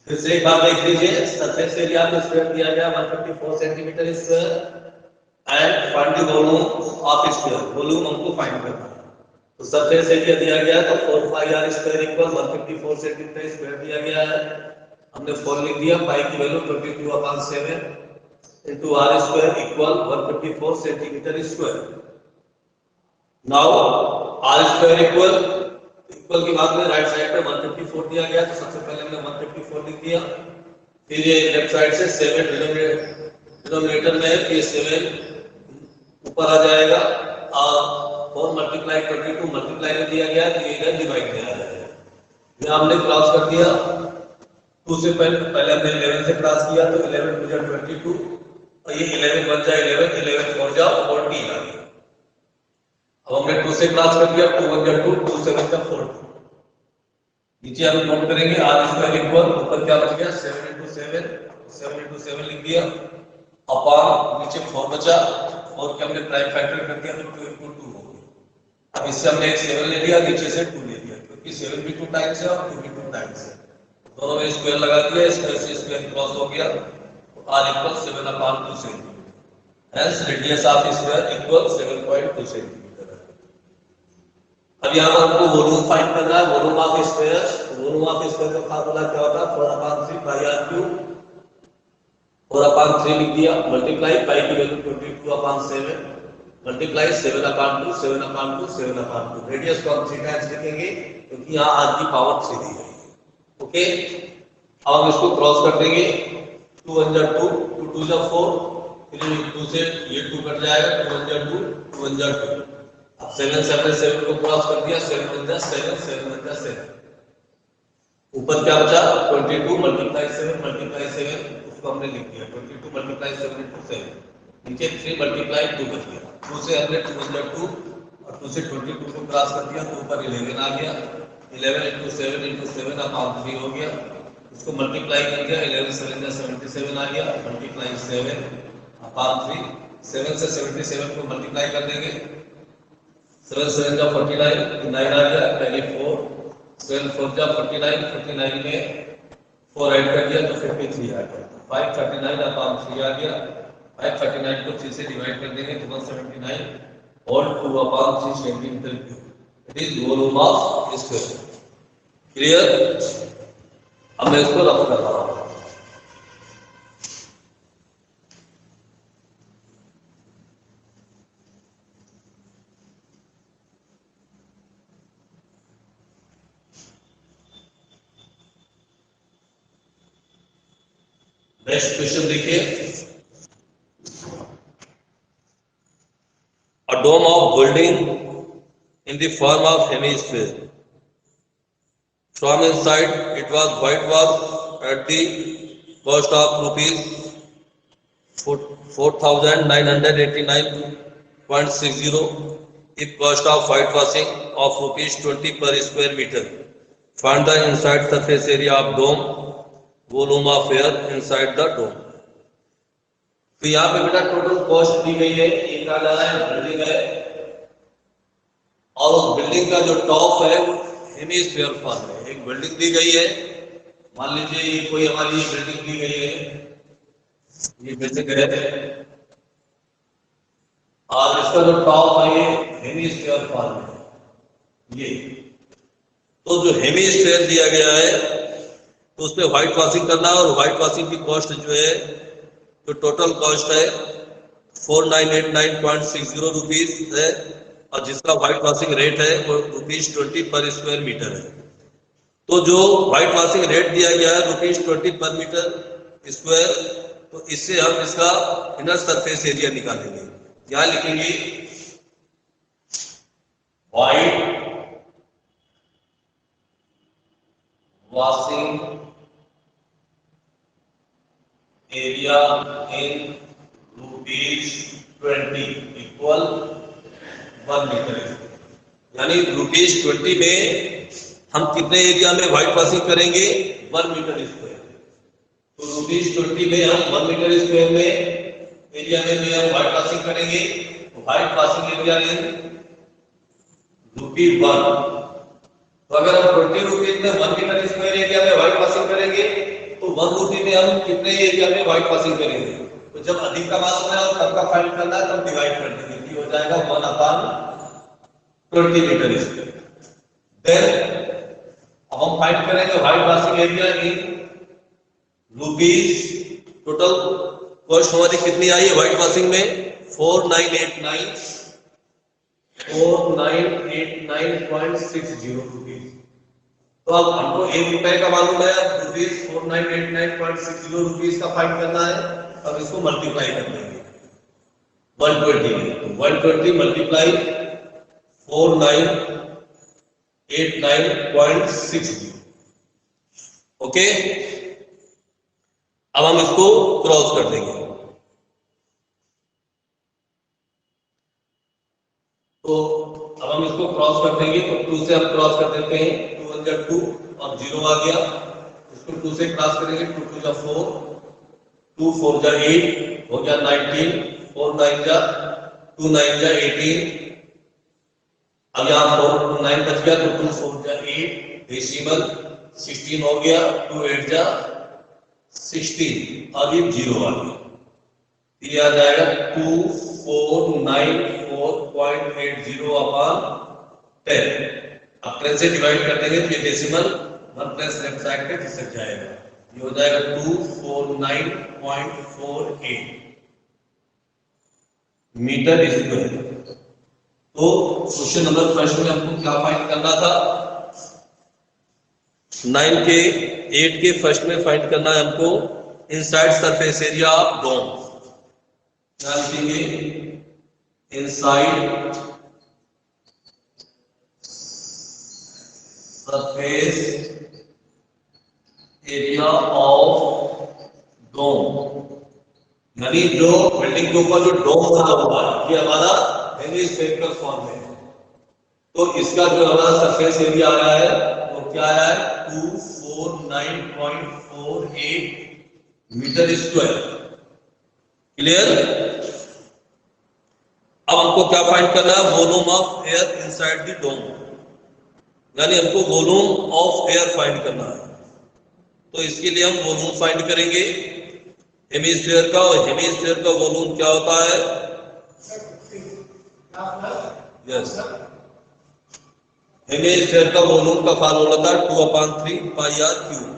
फिर से एक बार देख लीजिए, सरफेस एरिया पे स्क्वायर दिया गया 154 centimetre square and find the volume of square, volume हमको फाइंड करना है। तो सरफेस एरिया दिया गया है तो 4 pi R square equal 154 centimetre square दिया गया है। हमने 4 लिख दिया, पाई की value 22/7 into R square equal 154 centimetre square. Now R square equal की बात में राइट साइड पे 154 दिया गया तो सबसे पहले हमने 154 लिख दिया। फिर ये लेफ्ट साइड से 7 डिनोमिनेटर में है, ये 7 ऊपर आ जाएगा और 4 मल्टीप्लाई 22 मल्टीप्लाई में दिया गया तो ये इधर डिवाइड में आ जाएगा। ये हमने क्रॉस कर दिया, 2 से पहले हमने 11 से क्रॉस किया तो 11 टू जा 22 और ये 11 बन जाए 11, 11 4 जा 14 आ गया। अब हमने 2 से क्रॉस कर दिया, 2 1 जा 2, 2 7 जा 4। नीचे हम नोट करेंगे आर स्क्वायर इक्वल, ऊपर क्या बच गया 7 इंटू 7 लिख दिया अपॉन नीचे 4 बचा, 4 के हमने प्राइम फैक्टर कर दिया तो 2 इंटू 2 हो गया। अब इससे हमने एक 7 ले लिया, नीचे से 2 ले लिया क्योंकि 7 भी 2 टाइम्स है और 2 भी 2 टाइम्स है, दोनों में स्क्वायर लगा दिया, स्क्वायर से स्क्वायर क्रॉस हो गया तो r equal 7/2 centimetre. Hence radius of square equal 7.2 centimetre. अब यहाँ पर हमको वॉल्यूम फाइंड करना है, volume of square. Volume of square का फार्मूला क्या होता है 4/3 पाई आर क्यूब, 4/3 लिख दिया मल्टीप्लाई पाई की वैल्यू 22/7 मल्टीप्लाई 7/2 रेडियस को हम 3 टाइम्स लिखेंगे क्योंकि यहाँ आर की पावर 3 दी गई है। ओके, अब हम इसको क्रॉस कर देंगे, 2 1 जा 2, 2 2 जा 4, फिर 2 से ये 2 कट जाएगा, 2 1 जा 2, 2 1 जा 2। अब 7 से हमने 7 को क्रॉस कर दिया, 7 1 जा 7, 7 1 जा 7। ऊपर क्या बचा 22 मल्टीप्लाई 7 उसको हमने लिख दिया 22 मल्टीप्लाई 7 इंटू 7। नीचे 3 मल्टीप्लाई 2 बच गया, 2 से हमने 2 1 जा 2 और 2 से 22 को क्रॉस कर दिया तो ऊपर 11 आ गया, 11 इंटू 7 अपॉन 3 हो गया। इसको मल्टीप्लाई कर दिया, 11 7 जा 77 आ गया, मल्टीप्लाई 7 अपॉन 3। 7 से 77 को मल्टीप्लाई कर देंगे, 7 7 जा 49 9 आ गया, पहले 4 7 4 जा 49, 49 में 4 ऐड कर दिया तो 53 आ गया, 539 अपॉन 3 आ गया। 539 को 3 से डिवाइड कर देंगे तो 179 और 2 upon 3 centimetre cube. It is volume of square. Clear? अब मैं इसको रफ कर रहा हूं। नेक्स्ट क्वेश्चन देखिए, a dome of building in the form of hemisphere. From inside it was whitewashed at the cost of rupees 4,989.60. If cost of whitewashing of rupees 20 per square meter. Find the inside surface area of dome, volume of air inside the dome. तो यहाँ पे बेटा total cost दी गई है, एक का है building है और उस बिल्डिंग का जो टॉप है वो हेमिस्फीयर फॉर्म है। एक बिल्डिंग दी गई है, मान लीजिए ये कोई हमारी बिल्डिंग दी गई है, ये बिल्डिंग है और इसका जो टॉप है ये हेमिस्फीयर फॉर्म है। ये तो जो हेमिस्फीयर दिया गया है तो उस पर व्हाइट वॉशिंग करना है और व्हाइट वॉशिंग की कॉस्ट जो है तो टोटल कॉस्ट है 4989.60 रुपीज है और जिसका व्हाइट वॉशिंग रेट है वो ₹20 पर स्क्वायर मीटर है। तो जो व्हाइट वॉशिंग रेट दिया गया है ₹20 पर मीटर स्क्वायर, तो इससे हम इसका इनर सरफेस एरिया निकालेंगे। यहाँ लिखेंगे white washing area in ₹20 equal 1 metre. यानी ₹20 में हम कितने एरिया में व्हाइट वॉशिंग करेंगे 1 मीटर स्क्वायर। तो ₹20 में हम 1 मीटर स्क्वायर में एरिया में हम व्हाइट वॉशिंग करेंगे। व्हाइट वॉशिंग एरिया इन ₹1। तो अगर हम ₹20 में 1 मीटर स्क्वायर एरिया में व्हाइट वॉशिंग करेंगे तो 1 में हम कितने एरिया में व्हाइट पासिंग करेंगे, तो जब अधिक का मालूम है और कम का फाइंड करना है तब डिवाइड कर देंगे, ये हो जाएगा 1/20 मीटर स्क्वायर। देन अब हम फाइंड करेंगे white passing area in rupees. Total cost हमारी कितनी आई है व्हाइट पासिंग में 4989.60 रुपीज। तो अब हमको 1 रुपए का मालूम है, रुपीज 4989.60 रुपीज का फाइंड करना है। अब इसको मल्टीप्लाई कर देंगे 120 में, तो 120 मल्टीप्लाई 4989.60। ओके, अब हम इसको क्रॉस कर देंगे। तो अब हम इसको क्रॉस कर देंगे, तो 2 से हम क्रॉस कर देते हैं, 2 1 जा 2 और 0 आ गया। इसको 2 से क्रॉस करेंगे, 2 2 जा 4, 2 4 जा 8 हो गया 19, 4 9 जा 2 9 जा 18। अब यहाँ 4 9 बच गया, तो 2 4 जा 8 डेसिमल 16 हो गया, 2 8 जा 16। अब ये 0 आ गया, ये आ जाएगा 2494.80 अपॉन 10। अब 10 से डिवाइड कर देंगे तो ये डेसिमल 1 प्लस लेफ्ट साइड पे खिसक जाएगा, ये हो जाएगा 249.48 मीटर स्क्वायर। तो क्वेश्चन नंबर फर्स्ट में हमको क्या फाइंड करना था, 9 के 8 के फर्स्ट में फाइंड करना है हमको inside surface area of dome. क्या लिखेंगे, inside surface area of dome, यानी जो बिल्डिंग के ऊपर जो डोम बना हुआ है ये हमारा हेमिस्फेरिकल फॉर्म में है। तो इसका जो हमारा सरफेस एरिया आ रहा है वो क्या आया है 249.48 मीटर स्क्वायर। क्लियर। अब हमको क्या फाइंड करना है, volume of air inside the dome, यानी हमको वॉल्यूम ऑफ एयर फाइंड करना है। तो इसके लिए हम वॉल्यूम फाइंड करेंगे हेमिस्फीयर का, और हेमिस्फीयर का वॉल्यूम क्या होता है, यस, हेमिस्फीयर का वॉल्यूम का फार्मूला था 2/3 पाई आर क्यूब।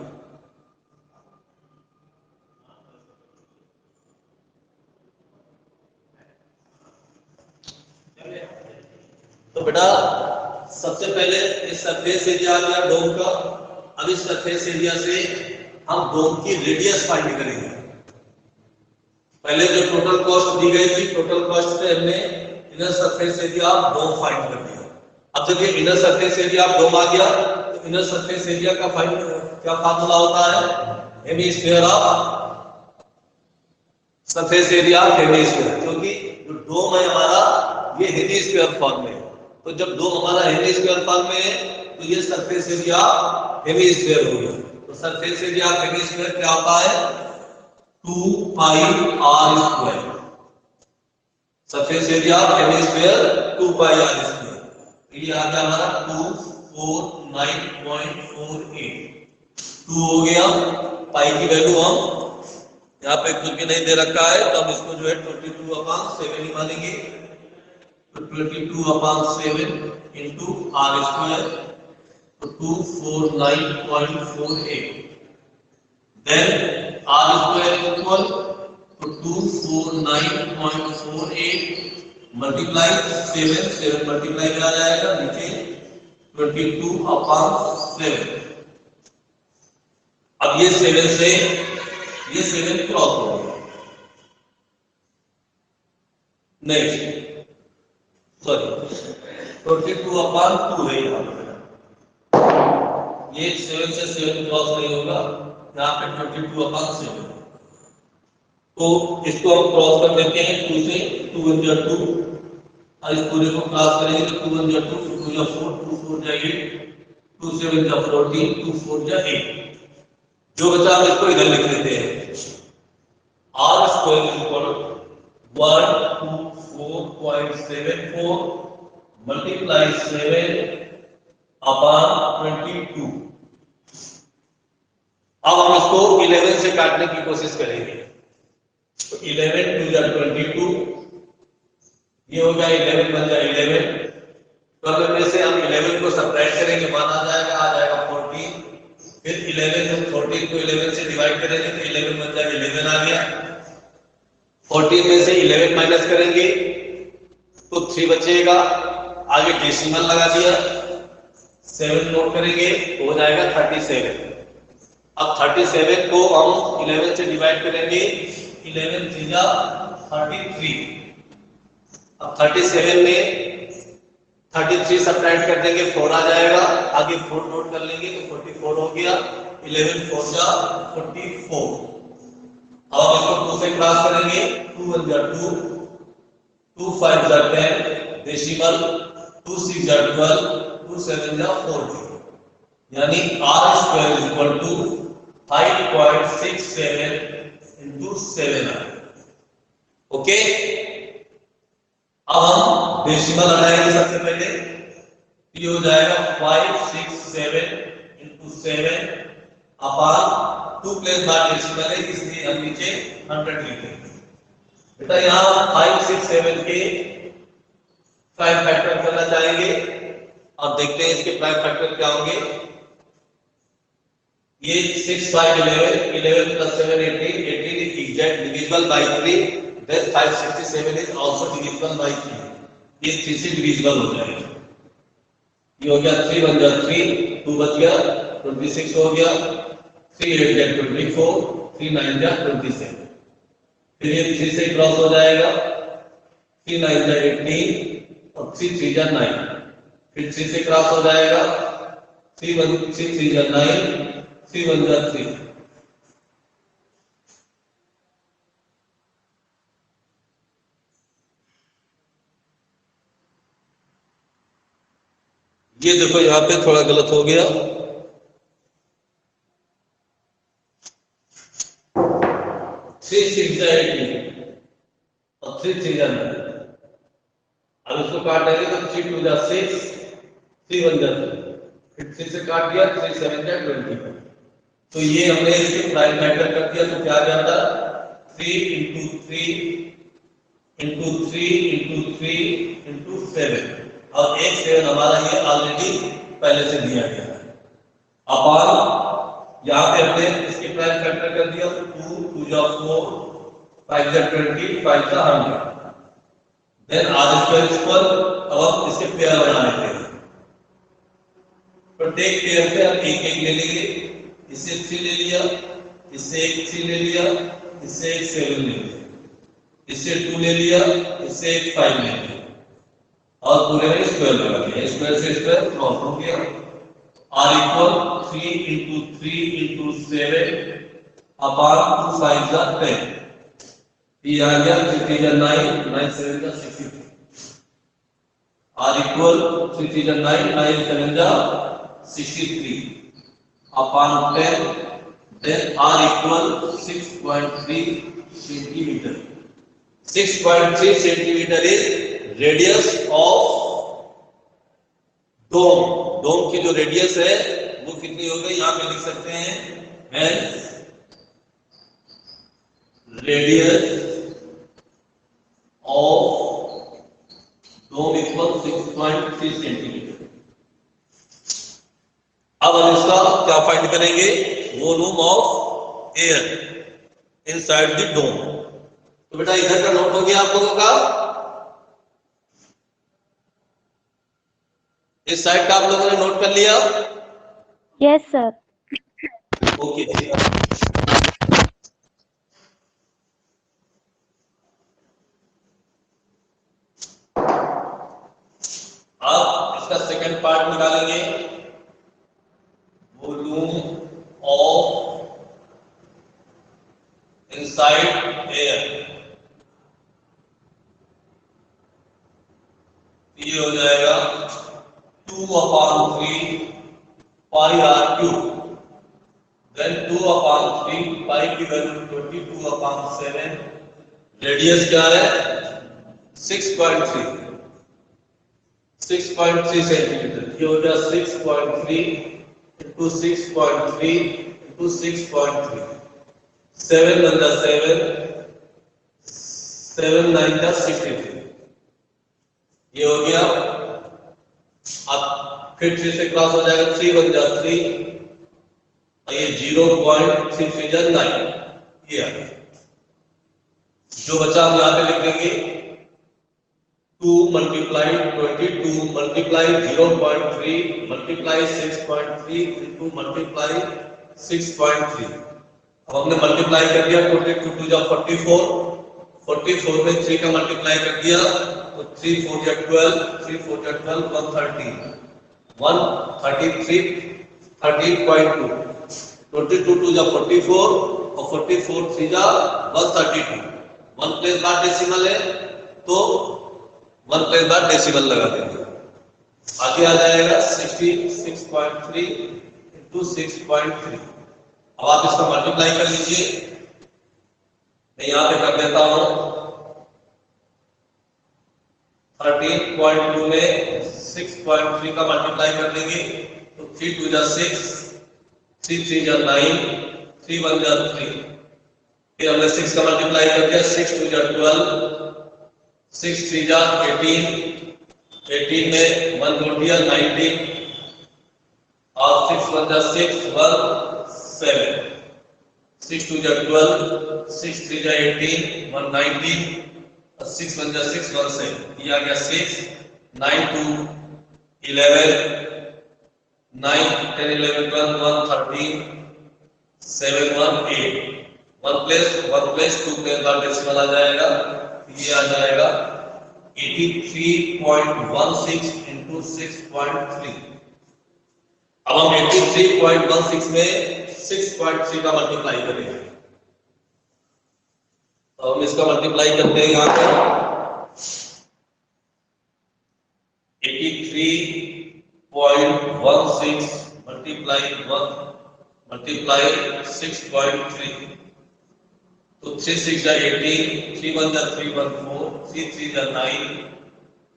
तो बेटा सबसे पहले इस सरफेस एरिया आ गया डोम का। अब इस सरफेस एरिया से हम डोम की रेडियस फाइंड करेंगे। पहले जो टोटल कॉस्ट दी गई थी, टोटल कॉस्ट से हमने inner surface area of dome find कर दिया। अब जब ये inner surface area of dome आ गया तो इनर सरफेस एरिया का फाइंड क्या फार्मूला होता है, hemisphere of surface area of hemisphere, क्योंकि जो डोम है हमारा ये हेमिस्फीयर फॉर्म में है। तो जब डोम हमारा हेमिस्फीयर फॉर्म में है तो ये सरफेस एरिया हेमिस्फीयर हो गया। तो सरफेस एरिया ऑफ हेमिस्फीयर क्या होता है 2 pi R square. Surface area of hemisphere 2 pi R square. ये आ गया हमारा 249.48। 2 हो गया, पाई की वैल्यू हम यहाँ पे कुछ भी नहीं दे रखा है तो हम इसको जो है 22/7 ही मानेंगे। 22/7 into r square, तो 249.48. Then r square equal to 249.48 multiply 7 multiply में आ जाएगा नीचे 22/7। अब ये 7 से ये 7 क्रॉस हो गया, नेक्स्ट सॉरी 22/2 है यहाँ पे, ये 7 से 7 क्रॉस नहीं होगा, यहाँ पे 22/7। तो इसको हम क्रॉस कर देते हैं 2 से, 2 1 जा 2, और इस पूरे को क्रॉस करेंगे तो 2 1 जा 2, 2 जा 4, 2 4 जा 8, 2 7 जा 14, 2 4 जा 8। जो बचा हम इसको इधर लिख देते हैं, r स्क्वायर इक्वल 124.74 मल्टीप्लाई 7/22। अब हम इसको 11 से काटने की कोशिश करेंगे। तो 11 2 जा 22, ये हो गया 11 बन जाए 11। 12 में से हम 11 को सब्ट्रैक्ट करेंगे, मान आ जाएगा 14। फिर 11 में 14 को 11 से डिवाइड करेंगे तो 11 बन जाएगा 11 आ गया। 14 में से 11 माइनस करेंगे तो 3 बचेगा। आगे डेसिमल लगा दिया, 7 नोट करेंगे तो हो जाएगा 37। अब 37 को हम 11 से डिवाइड करेंगे, 11 3 जा 33। अब 37 में 33 सब्ट्रैक्ट कर देंगे, 4 आ जाएगा। आगे 4 नोट कर लेंगे तो 44 हो गया। 11 4 जा 44। अब हम इसको 2 से क्रॉस करेंगे, 2 1 जा 2, 2 5 जा 10, डेसिमल 2 6 जा 12, 2 7 जा 40, यानी r square equal to 5.67 into 7 है। ओके, अब हम डेसिमल हटाएंगे सबसे पहले, ये हो जाएगा 567 into 7 अपॉन 2 प्लेस बार डेसिमल है इसलिए हम नीचे 100 लिखेंगे। बेटा यहाँ 567 के प्राइम फैक्टर करना चाहेंगे और देखते हैं इसके प्राइम फैक्टर क्या होंगे। ये 6 5 11, 11 plus 7 18, 18 is exact divisible by 3, then 567 is also divisible by 3। ये 3 से divisible हो जाएगा। ये हो गया 3 1 जा 3, 2 बच गया 26 हो गया, 3 8 जा 24, 3 9 जा 27। फिर ये 3 से क्रॉस हो जाएगा, 3 9 जा 18 और 3 3 जा 9। फिर 3 से क्रॉस हो जाएगा, 3 1 3 3 जा 9, 3 1 जा 3। ये देखो यहाँ पे थोड़ा गलत हो गया, 3 6 जा 18 और 3 3 जा 9। अब इसको काट देंगे तो 3 2 जा 6, 3 1 जा 3, फिर 3 से काट दिया, 3 7 जा 20। तो ये हमने इसके प्राइम फैक्टर कर दिया तो क्या आ जाता, 3 into 3 into 3 into 3 into 7, और एक 7 हमारा ये ऑलरेडी पहले से दिया गया है। अपॉन यहाँ पे हमने इसके प्राइम फैक्टर कर दिया, 2 2 जा 4, 5 जा 20, 5 जा 100, देन r स्क्वायर इक्वल। अब हम इसके पेयर बना लेते हैं, प्रत्येक पेयर से हम एक एक ले लेंगे। इससे 3 ले लिया, इससे एक 3 ले लिया, इससे एक 7 ले लिया, इससे 2 ले लिया, इससे एक 5 ले लिया और पूरे में स्क्वायर लगा दिया। स्क्वायर से स्क्वायर क्रॉस हो गया। r equal 3 into 3 into 7 upon 2 5 जा 10। ये आ गया 3 3 जा 9, 9 7 जा 63। r इक्वल 3 3 जा 9, 9 7 जा 63 upon 10, then r equal 6.3 centimeter. 6.3 centimeter is radius of dome. डोम की जो रेडियस है वो कितनी हो गई, यहाँ पे लिख सकते हैं, hence radius of dome equal 6.3 centimeter. अब हम इसका क्या फाइंड करेंगे, volume of air inside the dome. तो बेटा इधर का नोट हो गया आप लोगों का, इस साइड का आप लोगों ने नोट कर लिया? Yes sir. ओके, अब इसका सेकंड पार्ट निकालेंगे, वॉल्यूम ऑफ इनसाइड एयर। ये हो जाएगा 2/3 पाई r क्यूब, देन 2/3 पाई की वैल्यू 22/7। रेडियस क्या है 6.3 सेंटीमीटर। ये हो गया 6.3 into 6.3 into 6.3, 7 1 जा 7, 7 9 जा 63, ये हो गया। अब फिर 3 से क्रॉस हो जाएगा, 3 1 जा 3, ये 0.3 जा 9, ये आ गया। जो बचा हम यहाँ पे लिख देंगे 2 multiply 22 multiply 0.3 multiply 6.3 into multiply 6.3। अब हमने मल्टीप्लाई कर दिया, 22 2 जा 44, 44 में 3 का मल्टीप्लाई कर दिया तो 3 4 जा 12, 3 4 जा 12, 130, 133 30.2, 22 2 जा 44 और 44 3 जा 132, 1 प्लेस बार डेसिमल है तो 1 प्लेस बार डेसिमल लगा देंगे। आगे आ जाएगा 66.3 into 6.3। अब आप इसको मल्टीप्लाई कर लीजिए, मैं यहां पे कर देता हूं। 13.2 में 6.3 का मल्टीप्लाई कर देंगे तो 3 2 जा 6, 3 3 जा 9, 3 1 जा 3, फिर हमने 6 का मल्टीप्लाई कर दिया, 6 2 जा 12, 6 3 जा 18, 18 में 1 जोड़ दिया 19 और 6 1 जा 6 1 7, 6 2 जा 12, 6 3 जा 18, 1 19 और 6 1 जा 6 1 7, ये आ गया 6 9 2 11 9 10 11 12 1 13 7 1 8, 1 प्लेस 2 प्लेस बार डेसिमल आ जाएगा, ये आ जाएगा 83.16 into 6.3। अब हम 83.16 में 6.3 का मल्टीप्लाई करेंगे, तो हम इसका मल्टीप्लाई करते हैं यहाँ पे 83.16 मल्टीप्लाई 6.3, तो 3 6 जा 18, 3 1 जा 3 1 4, 3 3 जा 9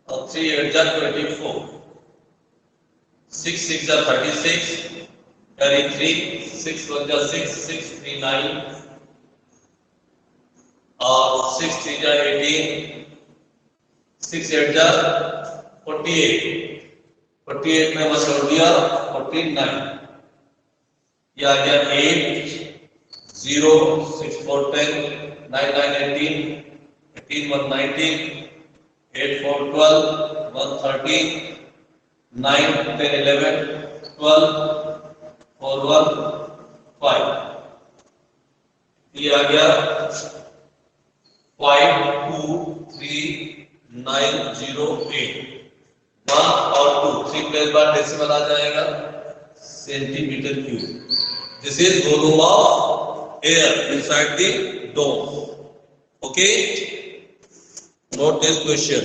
और 3 8 जा 24, 6 6 जा 36, carry 3, 6 1 जा 6, 6 3 9 और 6 3 जा 18, 6 8 जा 48, 48 में मैं जोड़ दिया 49, ये आ गया 8 0 6 4 10 9 9 18, 18 1 19, 8 4 12 1 13, 9 10 11 12 4 1 5, ये आ गया 5 2 3 9 0 8, 1 और 2 3 प्लेस बार डेसिमल आ जाएगा centimetre cube. This is volume of air inside the dome. Okay, note this question.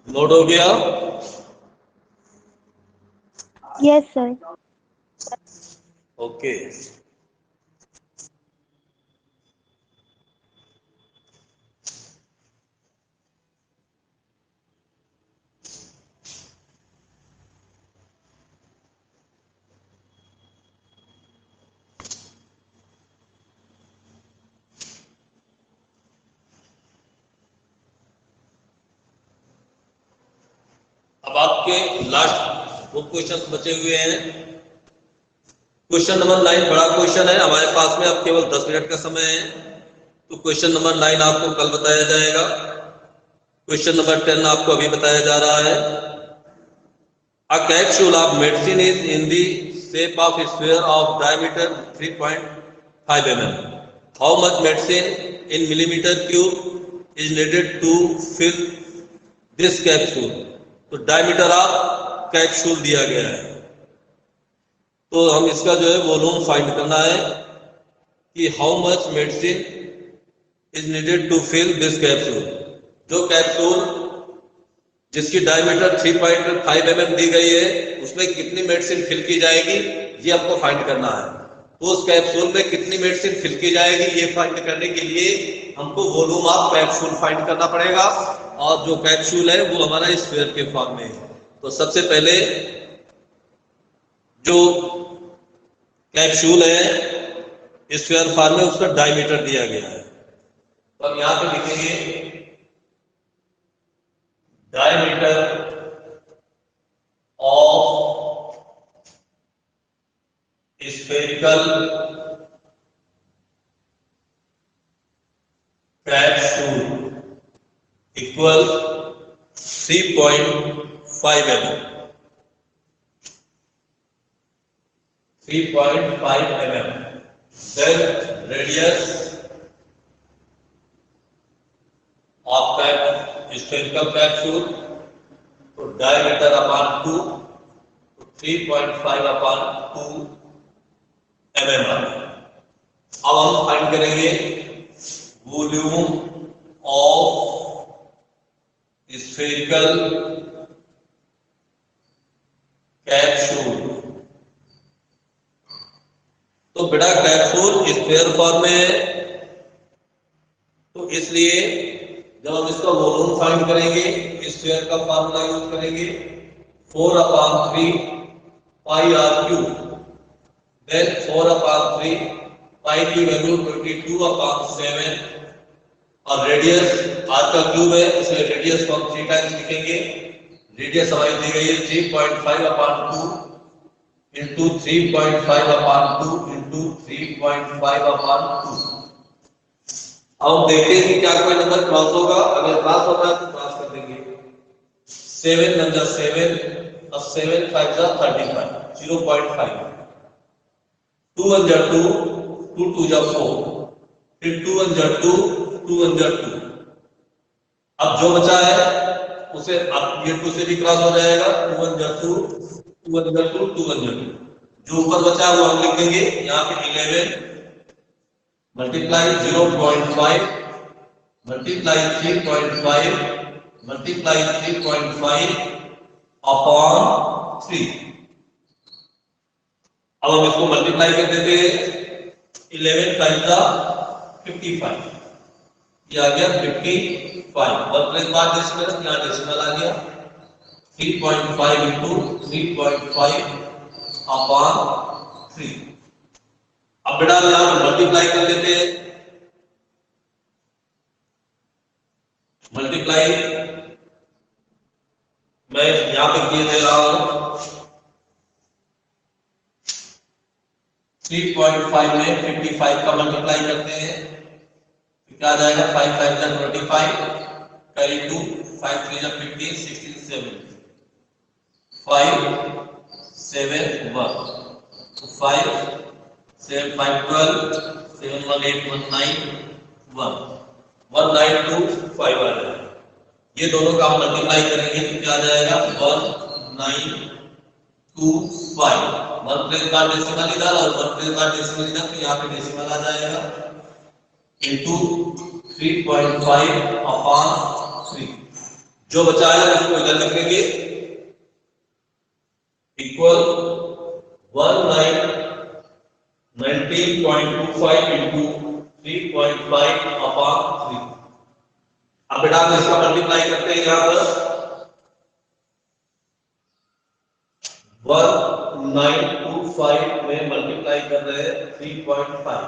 Note हो गया? Yes, sir. ओके, अब आपके लास्ट 2 क्वेश्चन बचे हुए हैं। क्वेश्चन नंबर 9 बड़ा क्वेश्चन है, हमारे पास में अब केवल 10 मिनट का समय है, तो क्वेश्चन नंबर 9 आपको कल बताया जाएगा। क्वेश्चन नंबर 10 आपको अभी बताया जा रहा है। A capsule of medicine is in the shape of a sphere of diameter 3.5 mm. How much medicine in millimeter cube is needed to fill this capsule? तो डायमीटर ऑफ कैप्सूल दिया गया है, तो हम इसका जो है वॉल्यूम फाइंड करना है कि how much medicine is needed to fill this capsule. जो कैप्सूल जिसकी डायमीटर 3.5 mm दी गई है, उसमें कितनी मेडिसिन फिल की जाएगी ये आपको फाइंड करना है। तो उस कैप्सूल में कितनी मेडिसिन फिल की जाएगी ये फाइंड करने के लिए हमको वॉल्यूम ऑफ कैप्सूल फाइंड करना पड़ेगा, और जो कैप्सूल है वो हमारा स्फीयर के फॉर्म में है। तो सबसे पहले जो कैप्सूल है स्फीयर फॉर्म में, उसका डायमीटर दिया गया है, तो हम यहां पे लिखेंगे diameter of spherical capsule equals 3.5 mm. 3.5 mm. Then radius of spherical capsule, तो diameter upon 2, तो 3.5 upon 2 mm। अब हम फाइंड करेंगे वॉल्यूम ऑफ स्फेरिकल कैप्सूल। तो बेटा कैप्सूल स्फीयर फॉर्म में है, तो इसलिए जब हम इसका वॉल्यूम फाइंड करेंगे स्फीयर का फार्मूला यूज करेंगे 4/3 पाई आर क्यूब। देन 4/3 पाई की वैल्यू 22/7, और रेडियस आर का क्यूब है, इसलिए रेडियस को हम 3 टाइम्स लिखेंगे। रेडियस हमारी दी गई है 3.5/2 इंटू 3.5/2 इंटू 3.5/2। अब देखते हैं कि क्या कोई नंबर क्रॉस होगा। अगर क्रॉस होगा तो क्रॉस कर देंगे। 7 × 7, अब 7 × 5 = 35, 0.5। 2 × 2, 2 × 2 = 4, फिर 2 × 2, 2 × 2। अब जो बचा है उसे अब ये 2 से भी क्रॉस हो जाएगा। 2 × 2, 2 × 2, 2 × 2। जो ऊपर बचा है वो हम लिख देंगे यहाँ पे 11 मल्टीप्लाई 0.5 मल्टीप्लाई 3.5 मल्टीप्लाई 3.5 अपॉन 3। अब हम इसको मल्टीप्लाई कर देते हैं। 11 × 55, ये आ गया 55। और प्लस बाद डेसिमल, यहाँ डेसिमल आ गया 3.5 इंटू 3.5 अपॉन 3। अब बेटा यहां पर मल्टीप्लाई कर लेते हैं। मल्टीप्लाई मैं यहां पे किए दे रहा हूं 3.5 में 55 का मल्टीप्लाई करते हैं, क्या आ जाएगा 5 × 5 = 25, कैरी 2, 5 × 3 = 15, 16 7 5 7 1, तो 5 7 5 12 7 1 8 1 9 1 1 9 2 5 आ जाएगा। ये दोनों का हम मल्टीप्लाई करेंगे तो क्या आ जाएगा 1 9 2 5। 1 प्लस का डेसिमल इधर और 1 प्लस का डेसिमल इधर, तो यहाँ पे डेसिमल आ जाएगा इंटू 3.5 अपॉन 3। जो बचा है उसको इधर लिखेंगे इक्वल 19.25 इंटू 3.5 अपॉन 3। अब बेटा हम इसका मल्टीप्लाई करते हैं यहाँ पर 1925 में मल्टीप्लाई कर रहे हैं 3.5।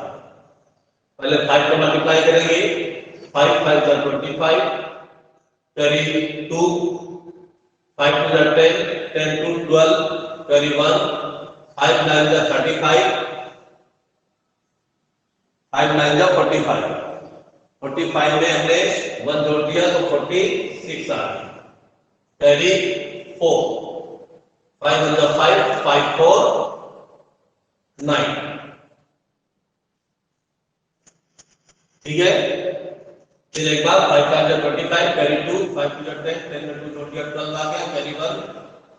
पहले 5 का मल्टीप्लाई करेंगे 5 × 5 = 25, carry 2 5 to the 10, 10 to 12, carry 1, 5 9 the 35, 5 9 the 45, 45 में हमने 1 जोड़ दिया तो 46 आ गया, carry 4, 5 1 the 5, 5 4, 9, ठीक है। फिर एक बार 5 5 25, carry 2, 5 2 10, 10 में 2 जोड़ दिया 12 आ गया, carry 1,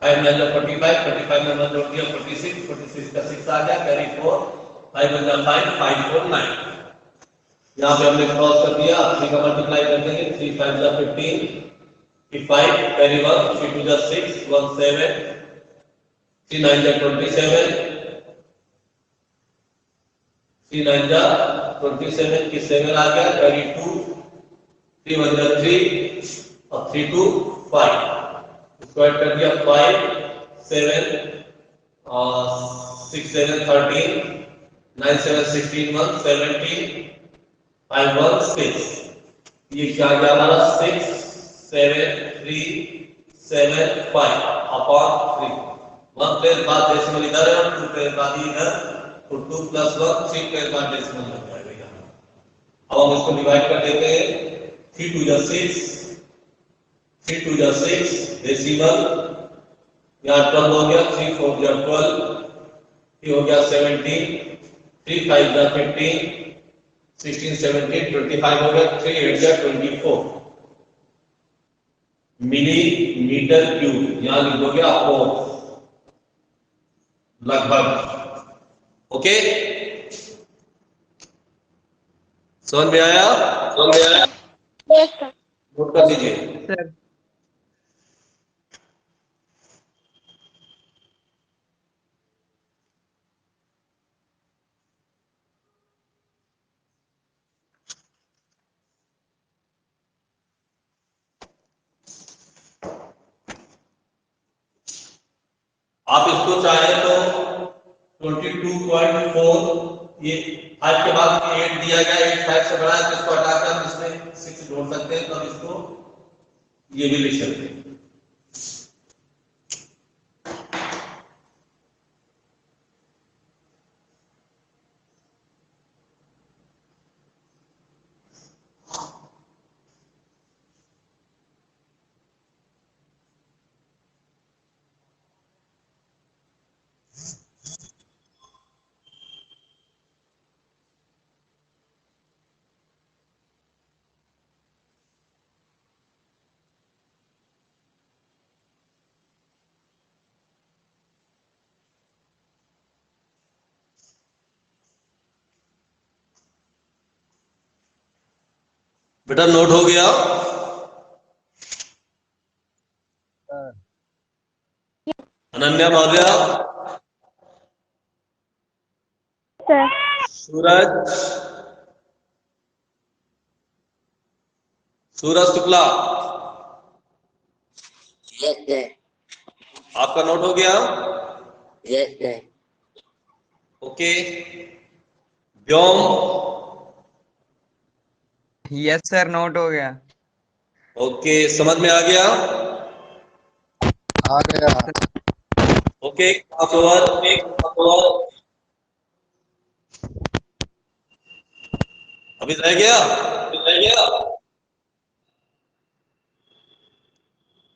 5 9 45, 45 में 1 जोड़ दिया 46, 46 का 6 आ गया, carry 4, 5 1 5, 5 4 9, यहाँ पे हमने क्रॉस कर दिया, 3 का मल्टीप्लाई कर देंगे, 3 5 15, 5 carry 1, 3 2 6, 1 7, 3 9 27, 3 9 27 की 7 आ गया, carry 2, 3 1 3 और 3 2 5, इसको ऐड कर दिया 5 7 और 6 7 13, 9 7 16 1 17, 5 1 6, ये क्या गया हमारा 6 7 3 7 5 अपॉन 3, 1 प्लेस बाद डेसिमल इधर है और 2 प्लेस बाद इधर, तो 2 प्लस 1 3 प्लेस बाद डेसिमल लग जाएगा। अब हम इसको डिवाइड कर देते हैं, 3 2 6, 3 2 6 डेसिमल, यहाँ 12 हो गया, 3 4 12, 3 हो गया 17, 3 5 15, 16 17 25 हो गया, 3 8 24 मिलीमीटर क्यूब, यहाँ लिख दोगे आपको लगभग, ओके समझ में आया? Yes, sir. नोट कर लीजिए। सर आप इसको चाहे तो 22.4, ये 5 के बाद 8 दिया गया, 8 5 से बड़ा है तो इसको हटाकर हम इसमें 6 जोड़ सकते हैं, तब इसको ये भी लिख सकते हैं। बेटा नोट हो गया? अनन्या मौर्य, Sir. सूरज, सूरज शुक्ला, Yes, sir. आपका नोट हो गया? Yes, sir. ओके। व्योम, यस सर नोट हो गया। ओके समझ में आ गया? आ गया। ओके क्लास ओवर, अभी रह गया?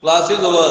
Class is over.